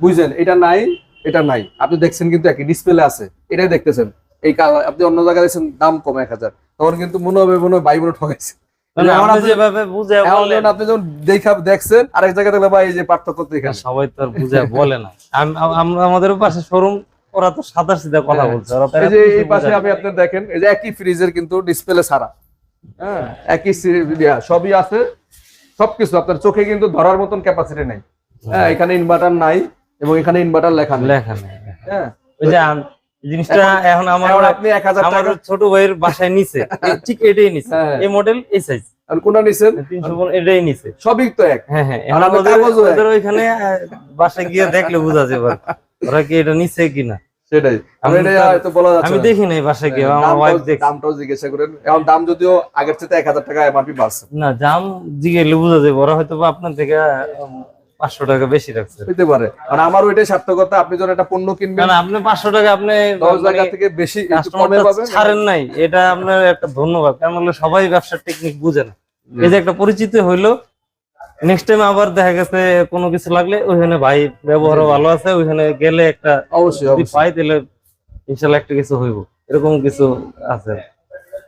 বুঝছেন, এটা নাই এটা নাই, আপনি দেখছেন কিন্তু একই ডিসপ্লে আছে, এটাই দেখতেছেন এই কালার, আপনি অন্য জায়গায় দেখছেন দাম কম 1000, তখন কিন্তু মনে হয় ভাই বোন ঠকাইছে। যেভাবে বুঝে বলেন, আপনি যখন দেখছেন আরেক জায়গায় দেখলে ভাই এই যে পার্থক্য তো এখানে। সবাই তো আর বুঝে বলে না। আমরা আমাদের পাশে শোরুম, ওরা তো সাদা সিধা কথা বলছে। এই যে এই পাশে আপনি দেখেন, এই যে একই ফ্রিজের কিন্তু ডিসপ্লে ছাড়া, হ্যাঁ একই সবই আছে, সবকিছু আপনার চোখে কিন্তু ধরার মতন ক্যাপাসিটি নেই। হ্যাঁ এখানে ইনভার্টার নাই এবং এখানে ইনভার্টার লেখা নেই। হ্যাঁ ওই যে জিনিসটা এখন আপনি 1000 টাকা ছোট ভাইয়ের বাসায় নিছে, ঠিক এটাই নিছে, এই মডেল এই সাইজ, আর কোনটা নিছেন 300 এটাই নিছে, সবই তো এক। হ্যাঁ হ্যাঁ, এখন ওদের ওইখানে বাসায় গিয়ে দেখলে বোঝা যাবে ওরা কি এটা নিছে কিনা। সেটাই আমি দেখি নাই বাসায় গিয়ে, আমার ওয়াইফ দেখছে। দামটাও জিজ্ঞাসা করেন, এখন দাম যদিও আগের চেয়ে 1000 টাকা এমআরপি বাড়ছে না, দাম জিজ্ঞেসলে বোঝা যাবে, ওরা হয়তো আপনার থেকে 500 টাকা বেশি রাখছে, হইতে পারে। কারণ আমার ওইটাই সার্থকতা, আপনি যখন একটা পণ্য কিনবেন না আপনি 500 টাকা আপনি 10 টাকা থেকে বেশি কমে পাবেন, ছাড়েন নাই, এটা আপনার একটা ধন্যবাদ। কারণ হলো সবাই ব্যবসার টেকনিক বুঝে না, এই যে একটা পরিচিত হইলো, নেক্সট টাইম আবার দেখা গেছে কোনো কিছু লাগলে ওইখানে ভাই ব্যবহারও ভালো আছে, ওইখানে গেলে একটা অবশ্যই পাই, তাহলে ইনশাল্লাহ একটা কিছু হইব, এরকম কিছু আছে।